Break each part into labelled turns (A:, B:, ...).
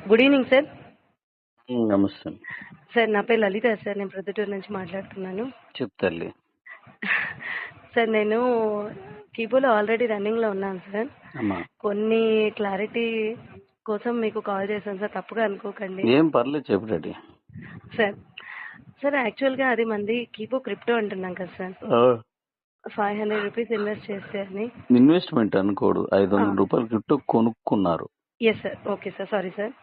A: Good evening sir.
B: నమస్తే.
A: Sir నా పేరు లలిత సార్. నేను ప్రొద్దుటూరు నుంచి మాట్లాడుతున్నాను.
B: చెప్తాలి
A: సార్ నేను కీబోలో ఆల్రెడీ రన్నింగ్లో ఉన్నాను సార్.
B: అమ్మా.
A: కొన్ని క్లారిటీ కోసం మీకు కాల్ చేశాను సార్, తప్పుగా అనుకోకండి.
B: ఏం పర్లేదు, చెప్పు డాడీ.
A: సార్ యాక్చువల్గా అది మంది కీబో క్రిప్టో అంటున్నాం కదా సార్. 500 రూపీస్ ఇన్వెస్ట్ చేస్తే అని.
B: ఇన్వెస్ట్మెంట్ అనుకోడు, 500 రూపాయలు క్రిప్టో కొనుక్కున్నారు.
A: Yes sir. Okay sir, sorry sir.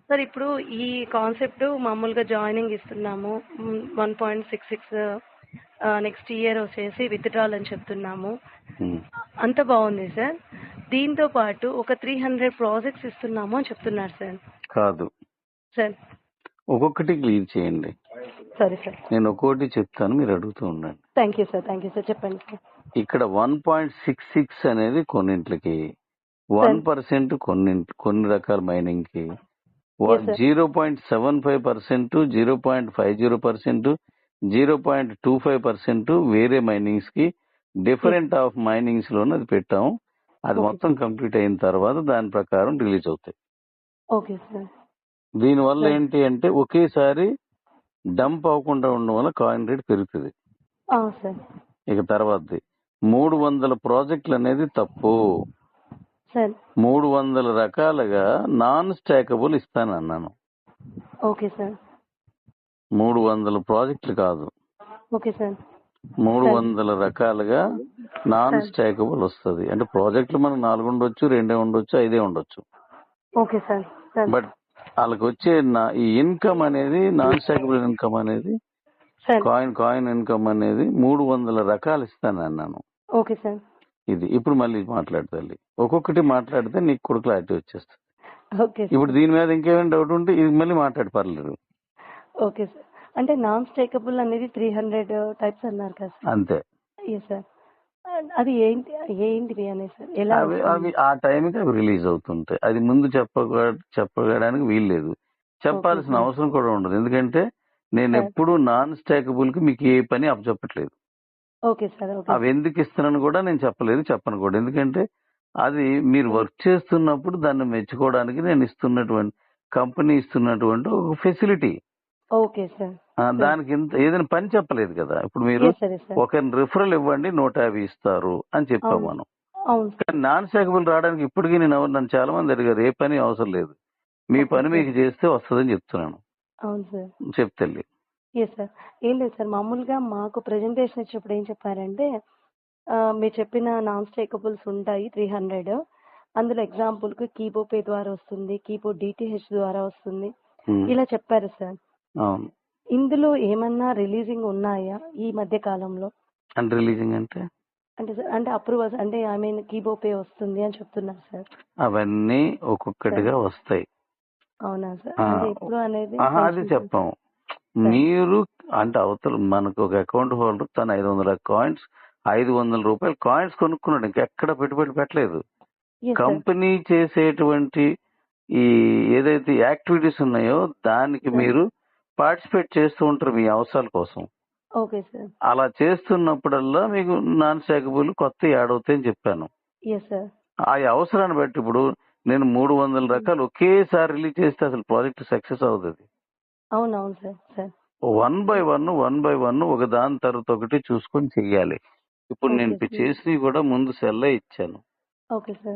A: Sir ఇప్పుడు ఈ కాన్సెప్ట్ మామూలుగా జాయినింగ్ ఇస్తున్నాము, 1.66 నెక్స్ట్ ఇయర్ వచ్చేసి విత్డ్రాల్ అని చెప్తున్నాము. అంత బాగుంది సార్. దీంతో పాటు ఒక 300 ప్రాజెక్ట్స్ ఇస్తున్నాము అని చెప్తున్నారు సార్.
B: కాదు
A: సార్,
B: ఒక్కొక్కటి క్లియర్ చేయండి.
A: సరే సార్,
B: నేను ఒక్కొక్కటి చెప్తాను, మీరు అడుగుతూ ఉండండి.
A: Thank you sir. చెప్పండి సార్.
B: ఇక్కడ 1.66 అనేది కొన్నింటికి, 1% కొన్ని రకాల మైనింగ్ కి, 0.75%, 0.50%, 0.25% వేరే మైనింగ్స్ కి, డిఫరెంట్ ఆఫ్ మైనింగ్స్ లోనే అది పెట్టాము. అది మొత్తం కంప్లీట్ అయిన తర్వాత దాని ప్రకారం రిలీజ్ అవుతాయి.
A: Okay sir.
B: దీనివల్ల ఏంటి అంటే ఒకేసారి డంప్ అవ్వకుండా ఉండడం వల్ల కాయిన్ రేట్ పెరుగుతుంది. ఇక తర్వాతది 300 ప్రాజెక్టులు అనేది తప్పు. 300 రకాలుగా నాన్ స్టాకబుల్ ఇస్తానన్నాను.
A: Okay sir.
B: 300 ప్రాజెక్టులు కాదు,
A: ఓకే సార్.
B: 300 రకాలుగా నాన్ స్టాకబుల్ వస్తుంది. అంటే ప్రాజెక్టులు మనకు 4 ఉండొచ్చు, 2 ఉండొచ్చు, 5 ఉండొచ్చు.
A: Okay sir.
B: బట్ వాళ్ళకి వచ్చే ఈ ఇన్కమ్ అనేది, నాన్ స్టాకబుల్ ఇన్కమ్ అనేది, కాయిన్ ఇన్కమ్ అనేది 300 రకాలు ఇస్తాను అన్నాను.
A: Okay sir.
B: ఇది ఇప్పుడు మళ్ళీ మాట్లాడతాలి, ఒక్కొక్కటి మాట్లాడితే నీకు కూడా క్లారిటీ వచ్చేస్తుంది.
A: ఓకే.
B: ఇప్పుడు దీని మీద ఇంకేమైనా డౌట్ ఉంటే ఇది మళ్ళీ మాట్లాడి పర్లేదు.
A: Okay sir. అంటే నాన్ స్టేకబుల్ అనేది 300 టైప్స్ అన్నారు కదా సార్.
B: అంతే.
A: సార్ అది ఏంటివి అనేది సార్, ఎలా
B: అవి ఆ టైంకి అవి రిలీజ్ అవుతుంటాయి. అది ముందు చెప్పడానికి వీల్లేదు, చెప్పాల్సిన అవసరం కూడా ఉండదు. ఎందుకంటే నేను ఎప్పుడు నాన్ స్టాకబుల్ కి మీకు ఏ పని అప్పచెప్పట్లేదు.
A: Okay sir.
B: అవి ఎందుకు ఇస్తున్నాను కూడా నేను చెప్పను కూడా. ఎందుకంటే అది మీరు వర్క్ చేస్తున్నప్పుడు దాన్ని మెచ్చుకోవడానికి నేను ఇస్తున్నటువంటి, కంపెనీ ఇస్తున్నటువంటి ఒక ఫెసిలిటీ.
A: Okay sir.
B: దానికి ఏదైనా పని చెప్పలేదు కదా. ఇప్పుడు మీరు ఒకరిని రిఫరల్ ఇవ్వండి 150 ఇస్తారు అని చెప్పాము మనం. కానీ నాన్ స్టాకబుల్ రావడానికి ఇప్పటికీ నన్ను చాలా మంది అడిగారు, ఏ పని అవసరం లేదు, మీ పని మీకు చేస్తే వస్తుందని చెప్తున్నాను.
A: అవును సార్.
B: చెప్తల్లి.
A: సార్ ఏం లేదు సార్, మామూలుగా మాకు ప్రెజెంటేషన్ ఇచ్చినప్పుడు ఏం చెప్పారంటే, మీరు చెప్పిన నాన్ స్టేకబుల్స్ ఉంటాయి 300. అందులో ఎగ్జాంపుల్ కి కీబో పే ద్వారా వస్తుంది, కీబో డిటిహెచ్ ద్వారా వస్తుంది, ఇలా చెప్పారు సార్.
B: అవును.
A: ఇందులో ఏమన్నా రిలీజింగ్ ఉన్నాయా ఈ మధ్య కాలంలో?
B: అంటే రిలీజింగ్ అంటే
A: అంటే అప్రూవల్స్, అంటే ఐ మీన్ కీబో పే వస్తుంది అని చెప్తున్నారు సార్.
B: అవన్నీ ఒక్కొక్కటిగా వస్తాయి.
A: అవునా సార్? అంటే ఎప్పుడు అనేది
B: అది చెప్పాము. మీరు అంటే అవతల మనకు ఒక అకౌంట్ హోల్డర్ తన 500 రూపాయలు కాయిన్స్ కొనుక్కున్నాడు, ఇంకెక్కడ పెట్టుబడి పెట్టలేదు. కంపెనీ చేసేటువంటి ఈ ఏదైతే యాక్టివిటీస్ ఉన్నాయో దానికి మీరు పార్టిసిపేట్ చేస్తూ ఉంటారు మీ అవసరాల కోసం.
A: Okay sir.
B: అలా చేస్తున్నప్పుడల్లా మీకు నాన్ స్టాకబుల్ కొత్త యాడ్ అవుతాయని చెప్పాను. ఆ అవసరాన్ని బట్టి ఇప్పుడు నేను 300 రకాలు ఒకేసారి రిలీజ్ చేస్తే అసలు ప్రాజెక్ట్ సక్సెస్ అవుతుంది.
A: అవునవును సార్.
B: 1 బై 1 ఒక దాని తర్వాత ఒకటి చూసుకొని చెయ్యాలి. ఇప్పుడు నేను చేసి కూడా ముందు సెల్లే ఇచ్చాను.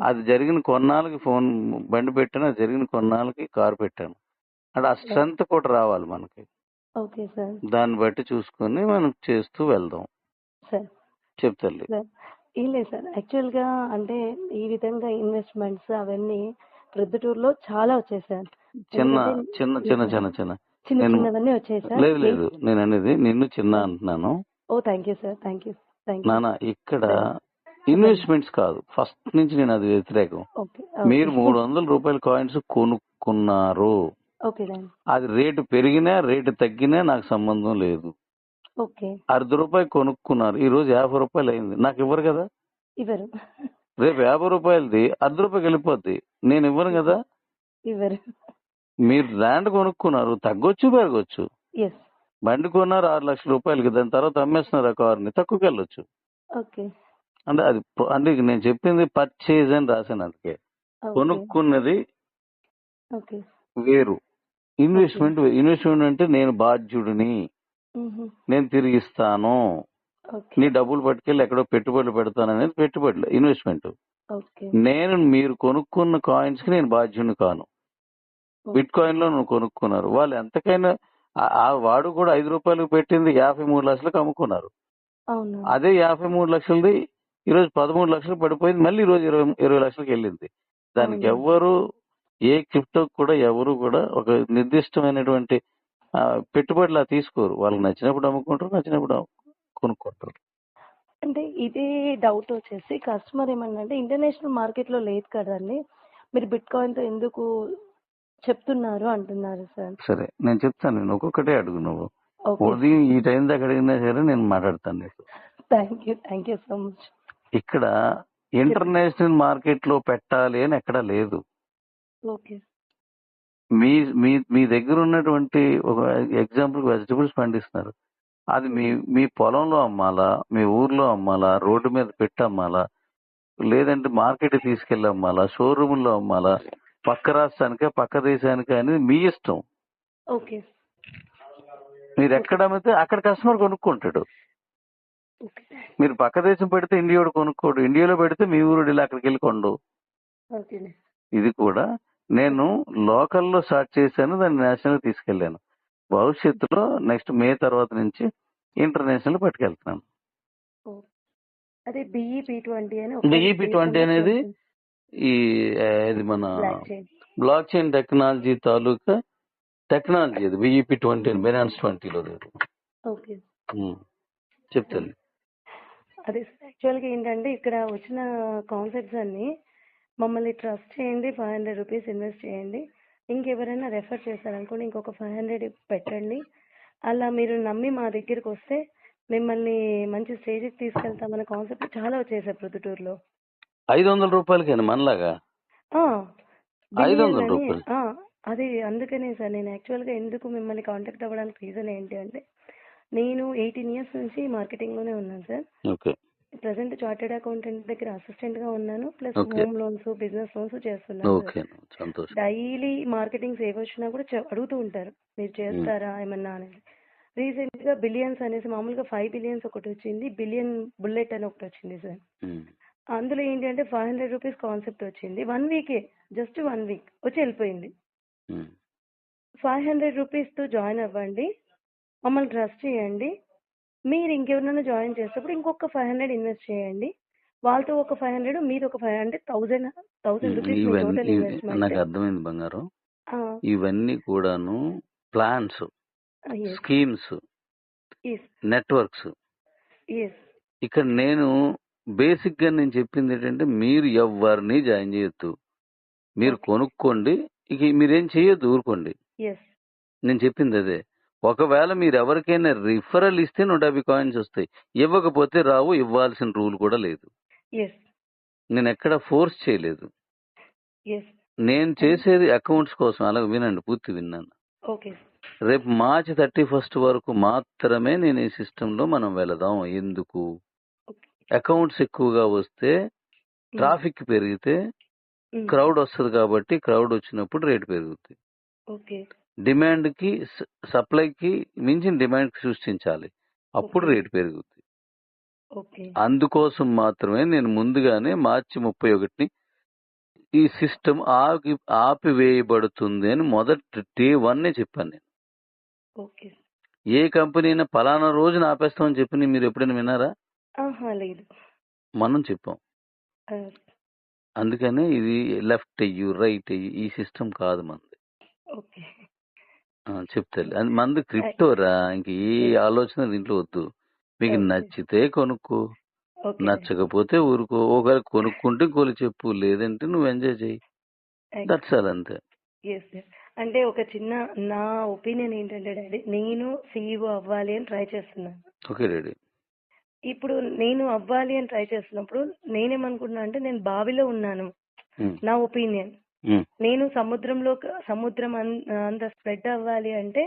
B: అది జరిగిన కొన్నాళ్ళకి ఫోన్ బండి పెట్టాను, అది జరిగిన కొన్నాళ్ళకి కారు పెట్టాను. అంటే ఆ స్ట్రెంత్ కూడా రావాలి మనకి. దాన్ని బట్టి చూసుకొని మనం చేస్తూ వెళ్దాం. చెప్తాలి.
A: ఏం లేదు సార్, యాక్చువల్ గా అంటే ఈ విధంగా ఇన్వెస్ట్మెంట్స్ అవన్నీ ప్రొద్దుటూరులో చాలా వచ్చాయి సార్. చిన్నవన్నీ వచ్చాయి సార్.
B: లేదు నేను అనేది నిన్ను చిన్న అంటున్నాను.
A: Oh thank you sir. Thank you.
B: నానా ఇక్కడ ఇన్వెస్ట్మెంట్స్ కాదు, ఫస్ట్ నుంచి నేను అది వ్యతిరేకం. మీరు 300 రూపాయల కాయిన్స్ కొనుక్కున్నారు, అది రేటు పెరిగినా రేటు తగ్గినా నాకు సంబంధం లేదు. 60 రూపాయలు కొనుక్కున్నారు, ఈ రోజు 50 రూపాయలు అయింది, నాకు ఇవ్వరు కదా. రేపు 50 రూపాయలది 60 రూపాయలు వెళ్ళిపోద్ది, నేను ఇవ్వను కదా. మీరు ల్యాండ్ కొనుక్కున్నారు, తగ్గొచ్చు పెరగొచ్చు. బండి కొన్నారు 6 లక్షల రూపాయలకి, దాని తర్వాత అమ్మేస్తున్నారు ఆ కార్ని, తక్కువకి వెళ్ళొచ్చు. అంటే అది అంటే నేను చెప్పింది పర్చేజ్ అని రాశాను. అందుకే కొనుక్కున్నది
A: ఓకే.
B: వేరు. ఇన్వెస్ట్మెంట్ అంటే నేను బాధ్యుడిని, నేను తిరిగిస్తాను,
A: ఓకే.
B: నీ డబ్బులు పట్టుకెళ్ళి ఎక్కడో పెట్టుబడులు పెడతాను అనేది పెట్టుబడులు ఇన్వెస్ట్మెంట్.
A: ఓకే.
B: మీరు కొనుక్కున్న కాయిన్స్ కి నేను బాధ్యుడిని కాను. బిట్ కాయిన్ లో నువ్వు కొనుక్కున్నారు, వాళ్ళు ఎంతకైనా వాడు కూడా ₹5 పెట్టింది 53 లక్షలకు అమ్ముకున్నారు.
A: అవును.
B: అదే 53 లక్షలది ఈరోజు 13 లక్షలు పడిపోయింది, మళ్ళీ ఈ రోజు 20 లక్షలకు వెళ్ళింది. దానికి ఎవ్వరు ఏ క్రిప్టో కూడా ఎవరు కూడా ఒక నిర్దిష్టమైనటువంటి పెట్టుబడిలా తీసుకోరు. వాళ్ళకి నచ్చినప్పుడు అమ్ముకుంటారు, నచ్చినప్పుడు కొనుక్కుంటారు.
A: అంటే ఇదే డౌట్ వచ్చేసి కస్టమర్ ఏమన్నంటే ఇంటర్నేషనల్ మార్కెట్ లో లేదు కదండి, మీరు బిట్ కాయిన్ తో ఎందుకు చెప్తున్నారు అంటున్నారు సార్.
B: సరే నేను చెప్తాను, నేను ఒక్కొక్కటే అడుగు. నువ్వు ఉదయం ఈ టైం దాకా అడిగినా సరే నేను మాట్లాడతాను నీకు.
A: Thank you so much.
B: ఇక్కడ ఇంటర్నేషనల్ మార్కెట్ లో పెట్టాలి అని ఎక్కడా లేదు.
A: ఓకే.
B: మీ మీ మీ దగ్గర ఉన్నటువంటి ఒక ఎగ్జాంపుల్ వెజిటబుల్స్ పండిస్తున్నారు, అది మీ పొలంలో అమ్మాలా, మీ ఊర్లో అమ్మాలా, రోడ్డు మీద పెట్టి అమ్మాలా, లేదంటే మార్కెట్ తీసుకెళ్ళి అమ్మాలా, షోరూమ్ లో అమ్మాలా, పక్క రాష్ట్రానికే పక్క దేశానికే అనేది మీ ఇష్టం.
A: ఓకే.
B: మీరు ఎక్కడ అమ్మితే అక్కడ కస్టమర్ కొనుక్కుంటాడు. మీరు పక్క దేశం పెడితే ఇండియాడు కొనుక్కోడు, ఇండియాలో పెడితే మీ ఊరు అక్కడికి వెళ్ళి కొండు. ఇది కూడా నేను లోకల్లో స్టార్ట్ చేశాను, దాన్ని నేషనల్ తీసుకెళ్లాను. భవిష్యత్తులో నెక్స్ట్ మే తర్వాత నుంచి ఇంటర్నేషనల్ పట్టుకెళ్తున్నాను. BEP20 అనేది ఇది మన బ్లాక్ చైన్ టెక్నాలజీ తాలూకా టెక్నాలజీ. అది BEP20 బైనాన్స్ 20లో చెప్తాను.
A: అదే యాక్చువల్గా ఏంటంటే ఇక్కడ వచ్చిన కాన్సెప్ట్స్ అన్ని మమ్మల్ని ట్రస్ట్ చేయండి, ₹500 ఇన్వెస్ట్ చేయండి, ఇంకెవరైనా రెఫర్ చేశారనుకోండి ఇంకొక 500 పెట్టండి, అలా మీరు నమ్మి మా దగ్గరికి వస్తే మిమ్మల్ని మంచి స్టేజ్కి తీసుకెళ్తామన్న కాన్సెప్ట్ చాలా వచ్చేసాయి ప్రొద్దుటూరులో.
B: ₹500 మనలాగా ₹500.
A: అది అందుకనే సార్ నేను యాక్చువల్గా ఎందుకు మిమ్మల్ని కాంటాక్ట్ అవ్వడానికి రీజన్ ఏంటి అంటే, నేను 18 years నుంచి మార్కెటింగ్ లోనే ఉన్నాను sir.
B: Okay.
A: Present chartered accountant దగ్గర అసిస్టెంట్ గా ఉన్నాను, plus home loans, business loans చేస్తున్నాను. డైలీ మార్కెటింగ్ సేవ్ వచ్చినా కూడా అడుగుతూ ఉంటారు మీరు చేస్తారా ఏమన్నా అనేది. రీసెంట్ గా బిలియన్స్ అనేసి మామూలుగా 5 billions ఒకటి వచ్చింది, బిలియన్ బుల్లెట్ అని ఒకటి వచ్చింది సార్. అందులో ఏంటి అంటే ₹500 కాన్సెప్ట్ వచ్చింది, 1 week, జస్ట్ 1 week వచ్చి వెళ్ళిపోయింది. ₹500 తో జాయిన్ అవ్వండి, మమ్మల్ని ట్రస్ట్ చేయండి, మీరు ఇంకెవరైనా జాయిన్ చేసేటప్పుడు ఇంకొక 500 ఇన్వెస్ట్ చేయండి, వాళ్ళతో ఒక 500, మీరు ఒక 500, అంటే 1000 రూపీస్ టోటల్ ఇన్వెస్ట్మెంట్.
B: నాకు అర్థమైంది బంగారం. ఇవన్నీ కూడాను ప్లాన్స్, స్కీమ్స్, నెట్వర్క్స్. ఇక్కడ నేను బేసిక్ గా నేను చెప్పింది ఏంటంటే, మీరు ఎవరిని జాయిన్ చేయొద్దు, మీరు కొనుక్కోండి, ఇక మీరేం చేయొద్దు, ఊరుకోండి. నేను చెప్పింది అదే. ఒకవేళ మీరు ఎవరికైనా రిఫరల్ ఇస్తే 150 కాయిన్స్ వస్తాయి, ఇవ్వకపోతే రావు, ఇవ్వాల్సిన రూల్ కూడా లేదు. నేను ఎక్కడ ఫోర్స్ చేయలేదు. నేను చేసేది అకౌంట్స్ కోసం. అలా వినండి, పూర్తి విన్నాను. రేపు March 31 వరకు మాత్రమే నేను ఈ సిస్టమ్ లో మనం వెళదాం. ఎందుకు? అకౌంట్స్ ఎక్కువగా వస్తే ట్రాఫిక్ పెరిగితే క్రౌడ్ వస్తుంది కాబట్టి, క్రౌడ్ వచ్చినప్పుడు రేటు పెరుగుతుంది. డిమాండ్ కి సప్లైకి మించిన డిమాండ్ సృష్టించాలి, అప్పుడు రేటు పెరుగుతుంది. అందుకోసం మాత్రమే నేను ముందుగానే March 31 ఈ సిస్టమ్ ఆపివేయబడుతుంది అని మొదటి day 1 చెప్పాను నేను. ఏ కంపెనీ అయినా పలానా రోజున ఆపేస్తామని చెప్పి మీరు ఎప్పుడైనా విన్నారా?
A: లేదు.
B: మనం చెప్పాం. అందుకనే ఇది లెఫ్ట్ అయ్యి రైట్ అయ్యి ఈ సిస్టమ్ కాదు మంది. చెప్తాను, మంది క్రిప్టోరా, ఇంక ఏ ఆలోచన దీంట్లో వద్దు. మీకు నచ్చితే కొనుక్కో, నచ్చకపోతే ఊరుకో. ఒకవేళ కొనుక్కుంటే కొలు చెప్పు, లేదంటే నువ్వు ఎంజాయ్ చేయి. దట్స్ ఆల్, అంతే.
A: అంటే ఒక చిన్న నా ఒపీనియన్ ఏంటంటే డాడీ, నేను CEO అవ్వాలి అని ట్రై చేస్తున్నాను.
B: Okay daddy.
A: ఇప్పుడు నేను అవ్వాలి అని ట్రై చేస్తున్నప్పుడు నేనేమనుకుంటున్నా అంటే, నేను బావిలో ఉన్నాను. నా ఒపీనియన్, నేను సముద్రం అంత స్ప్రెడ్ అవ్వాలి అంటే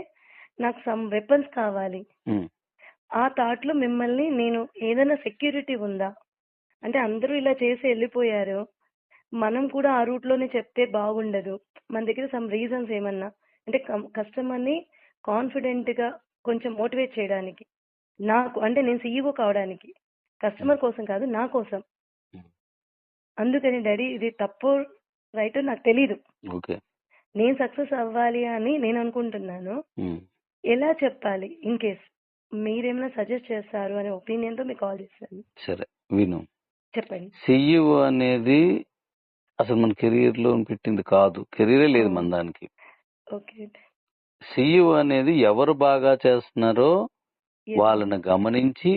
A: నాకు సమ్ వెపన్స్ కావాలి. ఆ థాట్ లో మిమ్మల్ని నేను ఏదైనా సెక్యూరిటీ ఉందా అంటే, అందరూ ఇలా చేసి వెళ్ళిపోయారు, మనం కూడా ఆ రూట్ లోనే చెప్తే బాగుండదు, మన దగ్గర సమ్ రీజన్స్ ఏమన్నా అంటే కస్టమర్ని కాన్ఫిడెంట్గా కొంచెం మోటివేట్ చేయడానికి, నాకు అంటే నేను సీఈఓ కావడానికి, కస్టమర్ కోసం కాదు నా కోసం. అందుకని డాడీ ఇది తప్పు రైట్ నాకు తెలీదు, నేను సక్సెస్ అవ్వాలి అని నేను అనుకుంటున్నాను. ఎలా చెప్పాలి ఇన్ కేస్ మీరేమైనా సజెస్ట్ చేస్తారు అనే ఒపీనియన్ తో మీకు కాల్ చేశాను.
B: సరే విను,
A: చెప్పండి.
B: సీఈఓ అనేది అసలు మన కెరీర్ లో పెట్టింది కాదు, కెరీరే లేదు మన దానికి. సీఈఓ అనేది ఎవరు బాగా చేస్తున్నారో వాళ్ళని గమనించి,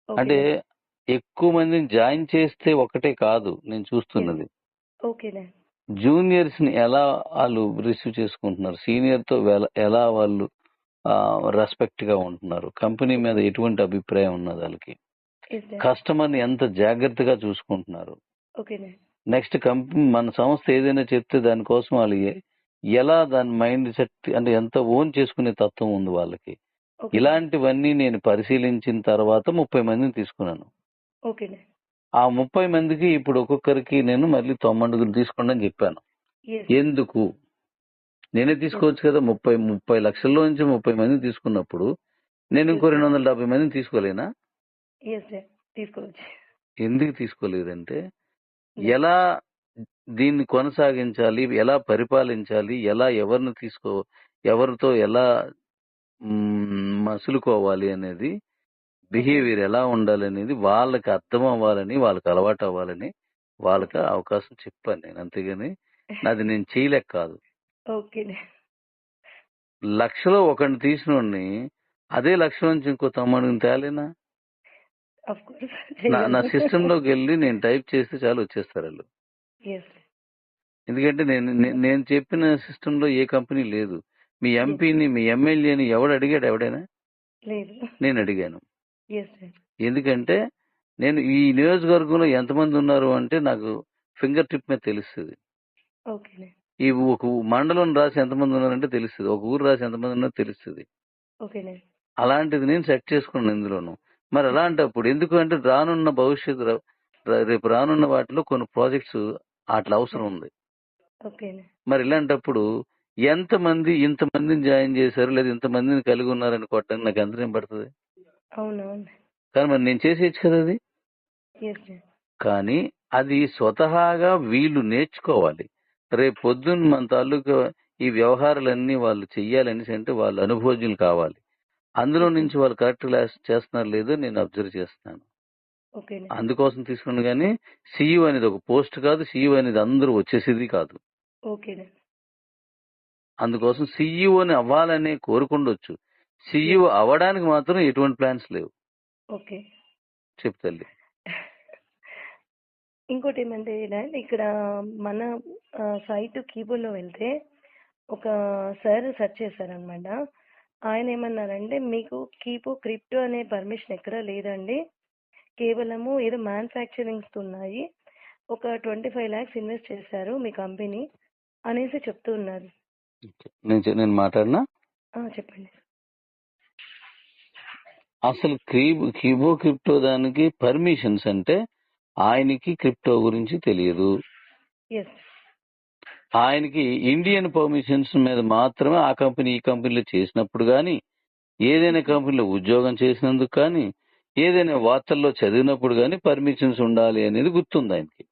B: అంటే ఎక్కువ మందిని జాయిన్ చేస్తే ఒకటే కాదు నేను చూస్తున్నది, జూనియర్స్ ని ఎలా వాళ్ళు రిసీవ్ చేసుకుంటున్నారు, సీనియర్ తో ఎలా వాళ్ళు రెస్పెక్ట్ గా ఉంటున్నారు, కంపెనీ మీద ఎటువంటి అభిప్రాయం ఉన్నది వాళ్ళకి, కస్టమర్ ని ఎంత జాగ్రత్తగా చూసుకుంటున్నారు, నెక్స్ట్ కంపెనీ మన సంస్థ ఏదైనా చెప్తే దానికోసం వాళ్ళు ఎలా దాని మైండ్ సెట్ అంటే ఎంత ఓన్ చేసుకునే తత్వం ఉంది వాళ్ళకి, ఇలాంటివన్నీ నేను పరిశీలించిన తర్వాత 30 మందిని తీసుకున్నాను. ఆ 30 మందికి ఇప్పుడు ఒక్కొక్కరికి నేను మళ్ళీ 90 తీసుకోండి అని చెప్పాను. ఎందుకు, నేనే తీసుకోవచ్చు కదా, 30 లక్షల్లో నుంచి 30 మందిని తీసుకున్నప్పుడు నేను ఇంకో 270 మందిని తీసుకోలేనా? ఎందుకు తీసుకోలేదంటే ఎలా దీన్ని కొనసాగించాలి, ఎలా పరిపాలించాలి, ఎలా ఎవరితో ఎలా మసులుకోవాలి అనేది, బిహేవియర్ ఎలా ఉండాలి అనేది వాళ్ళకి అర్థం అవ్వాలని, వాళ్ళకి అలవాటు అవ్వాలని వాళ్ళకి అవకాశం చెప్పాను నేను, అంతేగాని నాది నేను చేయలేక కాదు. లక్షలో ఒకరిని తీసినోడిని అదే లక్ష నుంచి ఇంకో 90 తేలేనా? నా సిస్టమ్ లోకి వెళ్ళి నేను టైప్ చేస్తే చాలు వచ్చేస్తారు వాళ్ళు. ఎందుకంటే నేను చెప్పిన సిస్టమ్ లో ఏ కంపెనీ లేదు. మీ ఎంపీని మీ ఎమ్మెల్యేని ఎవడు అడిగాడు? ఎవడైనా? నేను అడిగాను. ఎందుకంటే నేను ఈ నియోజకవర్గంలో ఎంతమంది ఉన్నారు అంటే నాకు ఫింగర్ టిప్ మీద తెలుస్తుంది. ఈ ఒక మండలం రాసి ఎంతమంది ఉన్నారంటే తెలుస్తుంది, ఒక ఊరు రాసి ఎంతమంది ఉన్నారో తెలుస్తుంది. అలాంటిది నేను సెట్ చేసుకున్నాను ఇందులోను. మరి అలాంటప్పుడు ఎందుకు అంటే రానున్న భవిష్యత్తు, రేపు రానున్న వాటిలో కొన్ని ప్రాజెక్ట్స్ అట్లా అవసరం ఉంది. మరి ఇలాంటప్పుడు ఇంతమందిని జాయిన్ చేశారు లేదా ఇంతమందిని కలిగి ఉన్నారని కొట్టడానికి నాకు ఎంత టైం పడుతుంది? కానీ మరి నేను చేసేయచ్చు కదా అది. కానీ అది స్వతహాగా వీళ్ళు నేర్చుకోవాలి. రేపు పొద్దున్న మన తాలూకా ఈ వ్యవహారాలన్నీ వాళ్ళు చెయ్యాలని అంటే వాళ్ళు అనుభవజ్ఞులు కావాలి. అందులో నుంచి వాళ్ళు కరెక్ట్ చేస్తున్నారు లేదో నేను అబ్జర్వ్ చేస్తున్నాను. అందుకోసం తీసుకున్నాను. కానీ సీఈఓ అనేది ఒక పోస్ట్ కాదు, సీఈఓ అనేది అందరూ వచ్చేసేది కాదు. అందుకోసం సీఈఓని అవ్వాలనే కోరుకుండొచ్చు, సీఈఓ అవ్వడానికి మాత్రం ఎటువంటి ప్లాన్స్ లేవు. చెప్తాలి.
A: ఇంకోటి ఏమంటే ఇక్కడ మన సైట్ కీబోర్డ్ లో వెళ్తే ఒక సార్ సెర్చ్ చేశారనమాట. ఆయన ఏమన్నారంటే మీకు క్రిప్టో అనే పర్మిషన్ ఎక్కడా లేదండి, కేవలము ఏదో మ్యానుఫ్యాక్చరింగ్స్ ఉన్నాయి, ఒక 25 lakhs ఇన్వెస్ట్ చేశారు మీ కంపెనీ అనేసి చెప్తూ ఉన్నారు.
B: నేను మాట్లాడినా?
A: చెప్పండి.
B: అసలు క్రిప్టో దానికి పర్మిషన్స్ అంటే ఆయనకి క్రిప్టో గురించి తెలియదు. ఆయనకి ఇండియన్ పర్మిషన్స్ మీద మాత్రమే ఆ కంపెనీ ఈ కంపెనీలో చేసినప్పుడు కానీ, ఏదైనా కంపెనీలో ఉద్యోగం చేసినందుకు కానీ, ఏదైనా వార్తల్లో చదివినప్పుడు కానీ పర్మిషన్స్ ఉండాలి అనేది గుర్తుంది ఆయనకి.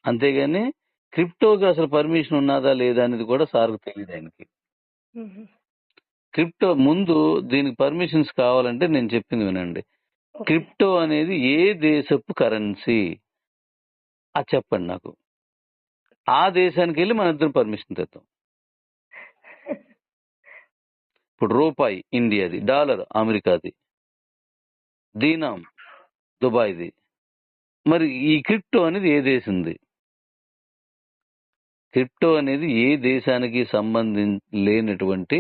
B: అంతేగాని క్రిప్టోకి అసలు పర్మిషన్ ఉన్నదా లేదా అనేది కూడా సార్కు తెలియదు ఆయనకి. క్రిప్టో ముందు దీనికి పర్మిషన్స్ కావాలంటే నేను చెప్పింది వినండి. క్రిప్టో అనేది ఏ దేశపు కరెన్సీ అది చెప్పండి నాకు. ఆ దేశానికి వెళ్ళి మన ఇద్దరం పర్మిషన్ తెద్దాం. ఇప్పుడు రూపాయి ఇండియాది, డాలర్ అమెరికాది, దీనాం దుబాయ్ది. మరి ఈ క్రిప్టో అనేది ఏ దేశంది? క్రిప్టో అనేది ఏ దేశానికి లేనటువంటి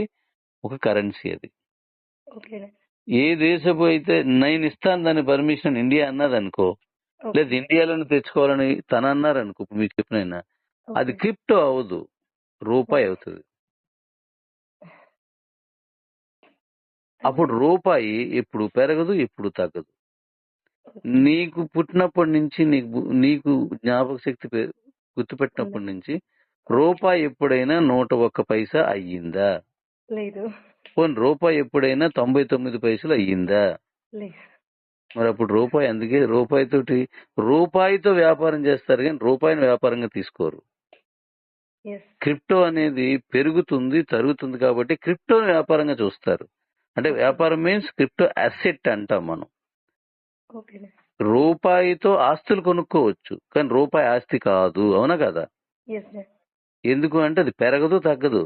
B: ఒక కరెన్సీ అది. ఏ దేశపు అయితే నేను ఇస్తాను దాని పర్మిషన్ ఇండియా అన్నది అనుకో, లేదు ఇండియాలోనే తెచ్చుకోవాలని తన అన్నారు అనుకో, ఇప్పుడు మీకు చెప్పినైనా అది క్రిప్టో అవ్వదు, రూపాయి అవుతుంది. అప్పుడు రూపాయి ఎప్పుడు పెరగదు, ఎప్పుడు తగ్గదు. నీకు పుట్టినప్పటి నుంచి నీకు జ్ఞాపక శక్తి గుర్తుపెట్టినప్పటి నుంచి రూపాయి ఎప్పుడైనా 101 పైసా అయ్యిందా?
A: లేదు.
B: పోనీ రూపాయి ఎప్పుడైనా 99 పైసలు అయ్యిందా?
A: లేదు.
B: మరి అప్పుడు రూపాయి, అందుకే రూపాయితో వ్యాపారం చేస్తారు కానీ రూపాయిని వ్యాపారంగా తీసుకోరు. క్రిప్టో అనేది పెరుగుతుంది, తరుగుతుంది కాబట్టి క్రిప్టోని వ్యాపారంగా చూస్తారు. అంటే వ్యాపారం మీన్స్ క్రిప్టో అసెట్ అంటాం మనం. రూపాయితో ఆస్తులు కొనుక్కోవచ్చు కానీ రూపాయి ఆస్తి కాదు, అవునా కదా? ఎందుకు అంటే అది పెరగదు, తగ్గదు.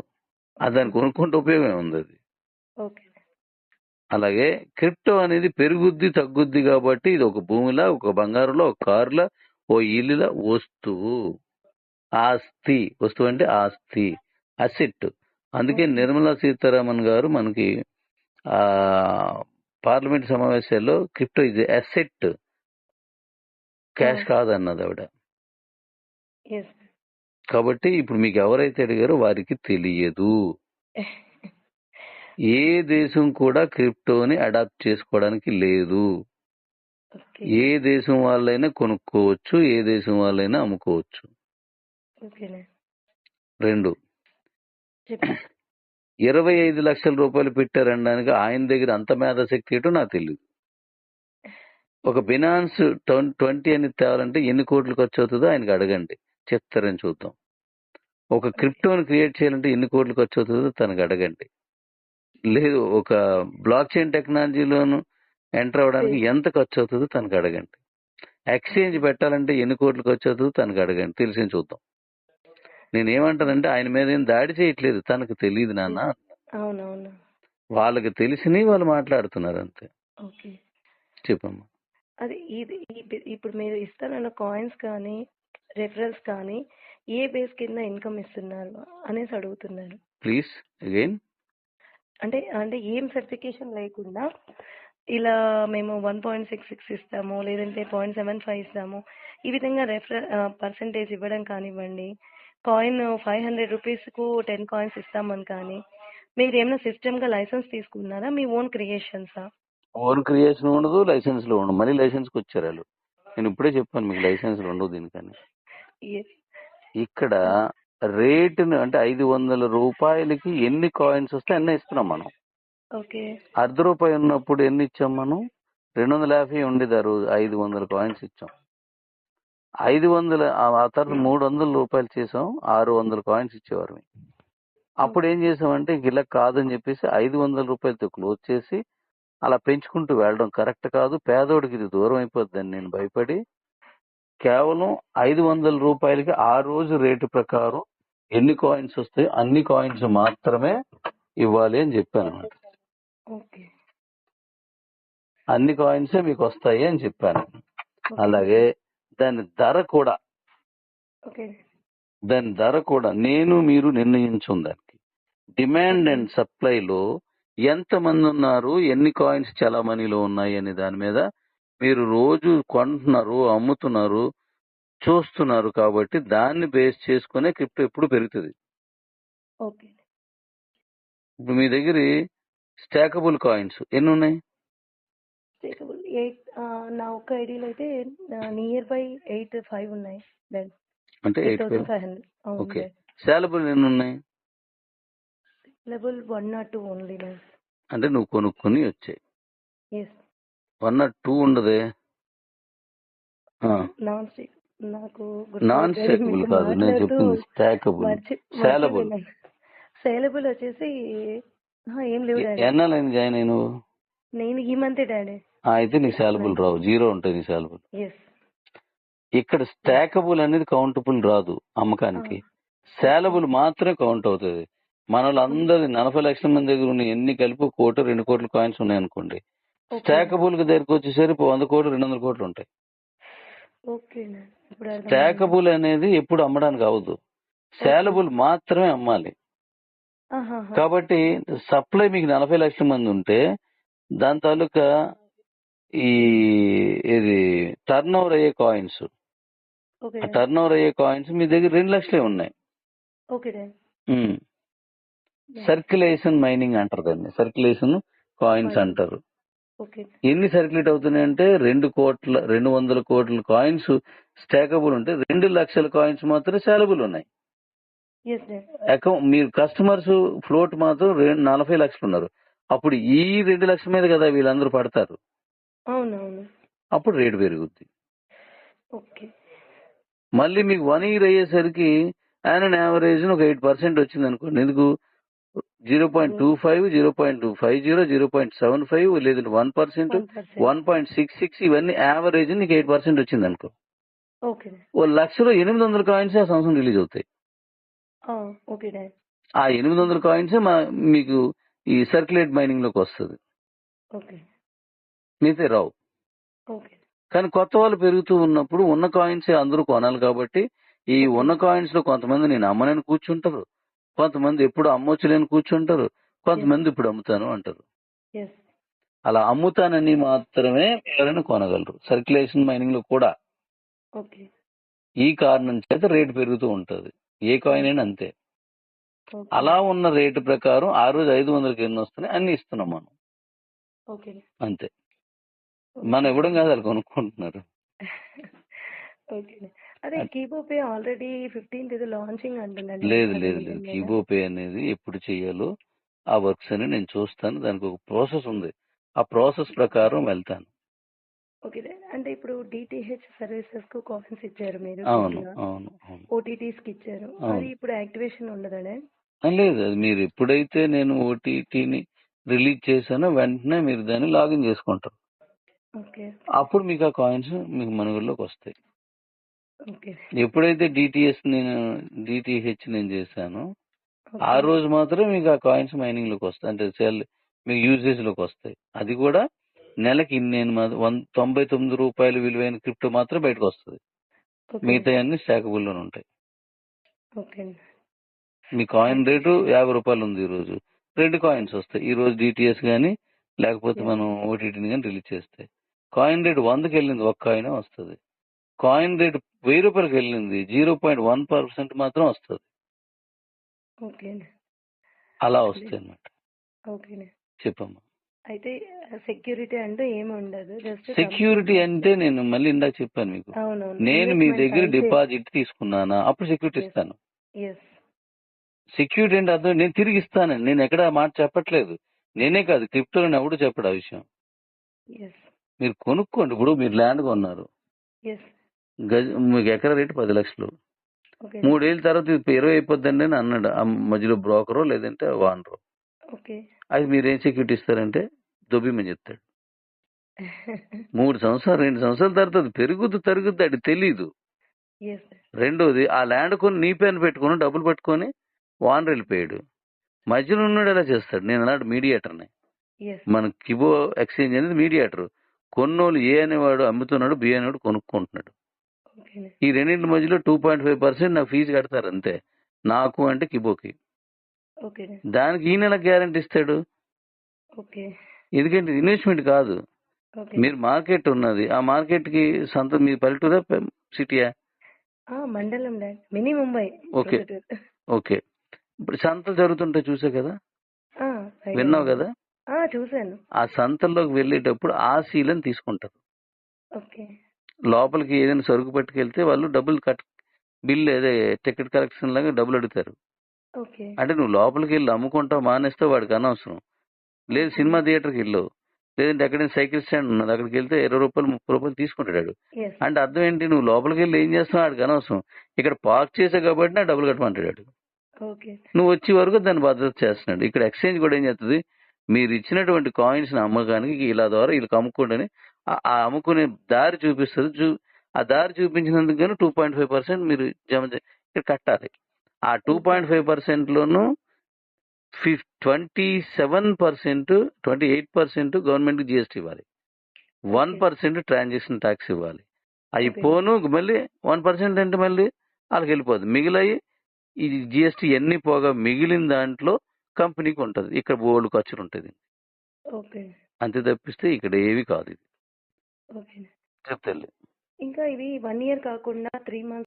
B: దాన్ని కొనుక్కుంటే ఉపయోగం ఉంది అది. అలాగే క్రిప్టో అనేది పెరుగుద్ది, తగ్గుద్ది కాబట్టి ఇది ఒక భూమిలా, ఒక బంగారులో, ఒక కారులా, ఓ ఇల్లులా వస్తువు. ఆస్తి, వస్తువు అంటే ఆస్తి, అసెట్. అందుకే నిర్మలా సీతారామన్ గారు మనకి పార్లమెంట్ సమావేశాల్లో క్రిప్టో ఇది అసెట్, క్యాష్ కాదన్నది ఆవిడ. కాబట్టి ఇప్పుడు మీకు ఎవరైతే అడిగారో వారికి తెలియదు. ఏ దేశం కూడా క్రిప్టోని అడాప్ట్ చేసుకోవడానికి లేదు. ఏ దేశం వాళ్ళైనా కొనుక్కోవచ్చు, ఏ దేశం వాళ్ళైనా అమ్ముకోవచ్చు. 2, 25 లక్షల రూపాయలు పెట్టారనడానికి ఆయన దగ్గర అంత మేధాశక్తి ఏంటో నాకు తెలియదు. ఒక బినాన్స్ 20 అని తేవాలంటే ఎన్ని కోట్లు ఖర్చు అవుతుందో ఆయనకి అడగండి, చెప్తారని చూద్దాం. ఒక క్రిప్టోని క్రియేట్ చేయాలంటే ఎన్ని కోట్లు ఖర్చు అవుతుందో తనకు అడగండి. లేదు, ఒక బ్లాక్ చైన్ టెక్నాలజీలోను ఎంటర్ అవ్వడానికి ఎంత ఖర్చు అవుతుందో తనకు అడగండి. ఎక్స్చేంజ్ పెట్టాలంటే ఎన్ని కోట్లు ఖర్చు అవుతుందో తనకు అడగండి, తెలిసి చూద్దాం. నేనేమంటానంటే ఆయన మీద ఏం దాడి చేయట్లేదు, తనకు తెలియదు నాన్న. వాళ్ళకి తెలిసిని వాళ్ళు మాట్లాడుతున్నారు అంతే. చెప్పమ్మా.
A: అది ఇప్పుడు మీరు ఇస్తానన్న కాయిన్స్ కానీ రెఫరల్స్ కానీ ఏ బేస్ కింద ఇన్కమ్ ఇస్తున్నారు అనేసి అడుగుతున్నారు.
B: Please again.
A: అంటే ఏం సర్టిఫికేషన్ లేకుండా ఇలా మేము 1.66 ఇస్తాము, లేదంటే 0.75 ఇస్తాము, ఈ విధంగా పర్సంటేజ్ ఇవ్వడం కానివ్వండి, కాయిన్ 500 రూపీస్కు 10 కాయిన్స్ ఇస్తామని కానీ, మీరు ఏమైనా సిస్టమ్గా లైసెన్స్ తీసుకున్నారా? మీ ఓన్ క్రియేషన్సా?
B: ఓన్ క్రియేషన్ ఉండదు, లైసెన్స్లో ఉండదు. మళ్ళీ లైసెన్స్కి వచ్చారు వాళ్ళు. నేను ఇప్పుడే చెప్పాను మీకు లైసెన్స్లు ఉండవు దీనికని. ఇక్కడ రేటును అంటే 500 రూపాయలకి ఎన్ని కాయిన్స్ వస్తే అన్నీ ఇస్తున్నాం మనం. ₹1 ఉన్నప్పుడు ఎన్ని ఇచ్చాం మనం? 250 ఉండేది ఆ రోజు, 500 కాయిన్స్ ఇచ్చాం. 500 ఆ తర్వాత 300 రూపాయలు చేసాం, 600 కాయిన్స్ ఇచ్చేవారు. అప్పుడు ఏం చేసామంటే ఇలా కాదని చెప్పేసి 500 రూపాయలతో క్లోజ్ చేసి అలా పెంచుకుంటూ వెళ్ళడం కరెక్ట్ కాదు, పేదోడికి ఇది దూరం అయిపోద్దని నేను భయపడి కేవలం 500 రూపాయలకి ఆ రోజు రేటు ప్రకారం ఎన్ని కాయిన్స్ వస్తాయో అన్ని కాయిన్స్ మాత్రమే ఇవ్వాలి అని చెప్పాను. అన్ని కాయిన్సే మీకు వస్తాయి అని చెప్పాను. అలాగే దాని ధర కూడా నేను మీరు నిర్ణయించుం. దానికి డిమాండ్ అండ్ సప్లైలో ఎంతమంది ఉన్నారు, ఎన్ని కాయిన్స్ చలామణిలో ఉన్నాయి అనే దాని మీద మీరు రోజు కొంటున్నారు, అమ్ముతున్నారు, చూస్తున్నారు. కాబట్టి దాన్ని బేస్ చేసుకునే క్రిప్టో ఎప్పుడు పెరుగుతుంది. ఇప్పుడు మీ దగ్గర స్టాకబుల్ కాయిన్స్ ఎన్ని ఉన్నాయి?
A: నా ఒక్క ఐడియాలో అయితే నియర్ బై 8-5 ఉన్నాయి.
B: అంటే
A: 8,500.
B: ఓకే. సేలబుల్ ఎన్ని ఉన్నాయి?
A: Level 1 or 2 only.
B: అంటే నువ్వు కొనుక్కొని వచ్చాయి. 1 or 2 ఉండదే. నాన్ స్టాకబుల్ కాదు నేను చెప్పింది, స్టాకబుల్.
A: సేలబుల్ వచ్చేసి ఏం లేవు.
B: ఎన్నాళ్ళైంది జాయిన్ అయ్యి నువ్వు?
A: నేను ఈ మంత్ డాడీ.
B: అయితే నీ సేలబుల్ రావు, 0 ఉంటుంది నీ సేలబుల్. ఇక్కడ స్టాకబుల్ అనేది కౌంటబుల్ రాదు అమ్మకానికి, సేలబుల్ మాత్రమే కౌంట్ అవుతుంది. మన వాళ్ళందరి 40 లక్షల మంది దగ్గర ఉన్న ఎన్ని కలిపి 1 కోటి 2 కోట్ల కాయిన్స్ ఉన్నాయి అనుకోండి. స్టాకబుల్ దగ్గరకు వచ్చేసరికి 100 కోట్లు 200 కోట్లు ఉంటాయి. స్టాకబుల్ అనేది ఎప్పుడు అమ్మడానికి అవ్వదు, సేలబుల్ మాత్రమే అమ్మాలి. కాబట్టి సప్లై మీకు 40 లక్షల మంది ఉంటే దాని తాలూకా ఇది టర్న్ ఓవర్ అయ్యే కాయిన్స్, టర్న్ ఓవర్ అయ్యే కాయిన్స్ మీ దగ్గర 2 లక్షలే ఉన్నాయి. సర్క్యులేషన్ మైనింగ్ అంటారు దాన్ని, సర్క్యులేషన్ కాయిన్స్ అంటారు. ఎన్ని సర్క్యులేట్ అవుతున్నాయంటే 200 కోట్ల కాయిన్స్ స్టాకబుల్ ఉంటే 2 లక్షల కాయిన్స్ మాత్రమే సేలబుల్ ఉన్నాయి.
A: Yes dad.
B: అకౌంట్ మీరు కస్టమర్స్ ఫ్లోట్ మాత్రం 40 లక్షలు ఉన్నారు. అప్పుడు ఈ 2 లక్షల మీద కదా వీళ్ళందరూ పడతారు.
A: అవునవును.
B: అప్పుడు రేటు పెరుగుద్ది.
A: ఓకే.
B: మళ్ళీ మీకు 1 ఇయర్ అయ్యేసరికి యాన్ యావరేజ్ ఒక 8% వచ్చింది అనుకోండి. ఎందుకు 0.25, 0.250, 0.75 లేదంటే 1%,
A: 1%.
B: 1.66 ఇవన్నీ యావరేజ్ నీకు 8% వచ్చింది అనుకో.
A: ఓకే.
B: ఓ లక్షలో 800 కాయిన్స్ ఆ సంవత్సరం రిలీజ్ అవుతాయి.
A: Okay dad.
B: ఆ 800 కాయిన్స్ మీకు ఈ సర్క్యులేట్ మైనింగ్ లోకి వస్తుంది.
A: ఓకే.
B: మిగతా రావు.
A: ఓకే.
B: కానీ కొత్త వాళ్ళు పెరుగుతూ ఉన్నప్పుడు ఉన్న కాయిన్స్ అందరూ కొనాలి కాబట్టి ఈ ఉన్న కాయిన్స్ లో కొంతమంది నేను అమ్మనని కూర్చుంటారు, కొంతమంది ఎప్పుడు అమ్మొచ్చులేని కూర్చుంటారు, కొంతమంది ఇప్పుడు అమ్ముతాను అంటారు.
A: ఎస్.
B: అలా అమ్ముతానని మాత్రమే ఎవరైనా కొనగలరు సర్క్యులేషన్ మైనింగ్ లో కూడా.
A: ఓకే.
B: ఈ కారణం చేత రేటు పెరుగుతూ ఉంటది. ఏ కాయిన్ అయినా అంతే.
A: ఓకే.
B: అలా ఉన్న రేటు ప్రకారం ఆ రోజు 500కి ఎన్ని వస్తున్నాయి అన్ని ఇస్తున్నాం మనం.
A: ఓకే.
B: అంతే. మనం ఇవ్వడం కాదు, వాళ్ళు కొనుక్కుంటున్నారు.
A: ఓకే. అదే కీబో పే ఆల్రెడీ 15th ఇది లాంచింగ్ అంటున్నాను.
B: లేదు లేదు లేదు కీబో పే అనేది ఎప్పుడు చేయాలో ఆ వర్క్స్ అని నేను చూస్తాను. దానికి ఒక ప్రాసెస్ ఉంది. ఆ ప్రాసెస్ ప్రకారం వెళ్తాను.
A: ఓకే. అంటే ఇప్పుడు డిటిహెచ్ సర్వీసెస్ కు కాయిన్స్ ఇచ్చారు మీరు.
B: అవును అవును అవును.
A: ఓటీటీస్ కి ఇచ్చారు. అది ఇప్పుడు యాక్టివేషన్ ఉండదనే?
B: లేదు, అది మీరు ఎప్పుడైతే నేను ఓటీటీని రిలీజ్ చేశానో వెంటనే మీరు దాన్ని లాగిన్ చేసుకుంటారు.
A: ఓకే.
B: అప్పుడు మీకు ఆ కాయిన్స్ మీకు మనుగడలోకి వస్తాయి.
A: ఓకే.
B: ఎప్పుడైతే డిటిహెచ్ నేను చేశానో ఆ రోజు మాత్రం మీకు ఆ కాయిన్స్ మైనింగ్ లోకి వస్తాయి. అంటే సెల్ మీకు యూజేజ్ లోకి వస్తాయి. అది కూడా నెలకి నేను 99 రూపాయలు విలువైన క్రిప్టో మాత్రం బయటకు వస్తుంది. మిగతా అన్ని స్టాకబుల్ లోనే ఉంటాయి.
A: ఓకే.
B: మీ కాయిన్ రేటు 50 రూపాయలు ఉంది ఈ రోజు. 2 కాయిన్స్ వస్తాయి. ఈ రోజు డిటిఎస్ గానీ లేకపోతే మనం ఓటీటీని కానీ రిలీజ్ చేస్తే కాయిన్ రేటు 100కి వెళ్ళింది, ఒక్క కాయిన్ వస్తుంది. కాయిన్ రేటు 1000 రూపాయలకి వెళ్ళింది 0.1% మాత్రం వస్తుంది.
A: ఓకే.
B: అలా వస్తాయి అన్నమాట.
A: ఓకే.
B: చెప్పమ్మా.
A: అయితే సెక్యూరిటీ అంటే ఏమి ఉండదు. జస్ట్
B: సెక్యూరిటీ అంటే నేను మళ్ళీ ఇందాక చెప్పాను మీకు. నేను మీ దగ్గర డిపాజిట్ తీసుకున్నానా అప్పుడు సెక్యూరిటీ ఇస్తాను. సెక్యూరిటీ అంటే అర్థం నేను తిరిగి ఇస్తానని నేను ఎక్కడ మాట చెప్పట్లేదు. నేనే కాదు, క్రిప్టోలో ఎవడు చెప్పడు ఆ విషయం. మీరు కొనుక్కోండి. ఇప్పుడు మీరు ల్యాండ్ కొన్నారు, మీకు ఎకరా రేటు 10 లక్షలు. 3 ఏళ్ళ తర్వాత 20 అయిపోద్దండి అని అన్నాడు ఆ మధ్యలో బ్రోకరో లేదంటే వానరో. అది మీరేం సెక్యూరిటీ ఇస్తారంటే దొబ్బిమని చెప్తాడు. 3 సంవత్సరాలు 2 సంవత్సరాల తర్వాత అది తరుగుద్ది అది తెలీదు. రెండోది ఆ ల్యాండ్ కొని నీ పేరు పెట్టుకుని డబ్బులు పట్టుకొని వానర్ వెళ్ళిపోయాడు. మధ్యలో ఉన్నాడు ఎలా చేస్తాడు? నేను అలాంటి మీడియేటర్ని. మన కిబో ఎక్స్చేంజ్ అనేది మీడియేటర్. కొన్నోళ్ళు ఏ అనేవాడు అమ్ముతున్నాడు, బి అనేవాడు కొనుక్కుంటున్నాడు. ఈ రెండింటి మధ్యలో 2.5% నాకు ఫీజు కడతారు అంతే, నాకు అంటే కిబోకి. దానికి ఈయన ఎలా గ్యారంటీ ఇస్తాడు? ఎందుకంటే ఇన్వెస్ట్మెంట్ కాదు. మీరు మార్కెట్ ఉన్నది, ఆ మార్కెట్ కి మీ పల్లెటూరా సిటీయా?
A: మండలం మినీ ముంబై.
B: Okay okay. ఇప్పుడు సంతలు జరుగుతుంటాయి చూసే కదా, విన్నావు కదా?
A: చూసాను.
B: ఆ సంతల్లోకి వెళ్ళేటప్పుడు ఆ శీలను తీసుకుంటారు. లోపలికి ఏదైనా సరుకు పట్టుకెళ్తే వాళ్ళు డబ్బులు బిల్ అదే టికెట్ కలెక్షన్ లాగా డబ్బులు అడుగుతారు. అంటే నువ్వు లోపలికి వెళ్ళి అమ్ముకుంటావు మానేస్తే వాడికి అనవసరం. లేదు సినిమా థియేటర్కి వెళ్ళావు, లేదంటే ఎక్కడైనా సైకిల్ స్టాండ్ ఉన్నది అక్కడికి వెళ్తే 20 రూపాయలు 30 రూపాయలు తీసుకుంటాడు. అంటే అర్థం ఏంటి? నువ్వు లోపలికి వెళ్ళి ఏం చేస్తావు వాడికి అనవసరం. ఇక్కడ పార్క్ చేసే కాబట్టి నా డబ్బులు కట్టమంటాడు. నువ్వు వచ్చే వరకు దాన్ని భద్రత చేస్తున్నాడు. ఇక్కడ ఎక్స్చేంజ్ కూడా ఏం చేస్తుంది? మీరు ఇచ్చినటువంటి కాయిన్స్ అమ్మకానికి ఇలా ద్వారా వీళ్ళకి అమ్ముకోండి ఆ అమ్ముకునే దారి చూపిస్తుంది. ఆ దారి చూపించినందుకు గాను 2.5% మీరు ఇక్కడ కట్టాలి. ఆ 2.5% లోనూ 28% గవర్నమెంట్ కి జిఎస్టీ ఇవ్వాలి, 1% ట్రాన్సాక్షన్ ట్యాక్స్ ఇవ్వాలి. అవి పోను మళ్ళీ 1% అంటే మళ్ళీ వాళ్ళకి వెళ్ళిపోతుంది. మిగిలియి ఈ జిఎస్టీ ఎన్ని పోగా మిగిలిన దాంట్లో కంపెనీకి ఉంటుంది. ఇక్కడ బోల్డ్ ఖర్చులు ఉంటుంది. అంతే తప్పిస్తే ఇక్కడ ఏవి కాదు. ఇది చెప్తే
A: ఇంకా ఇవి 1 year కాకుండా 3 months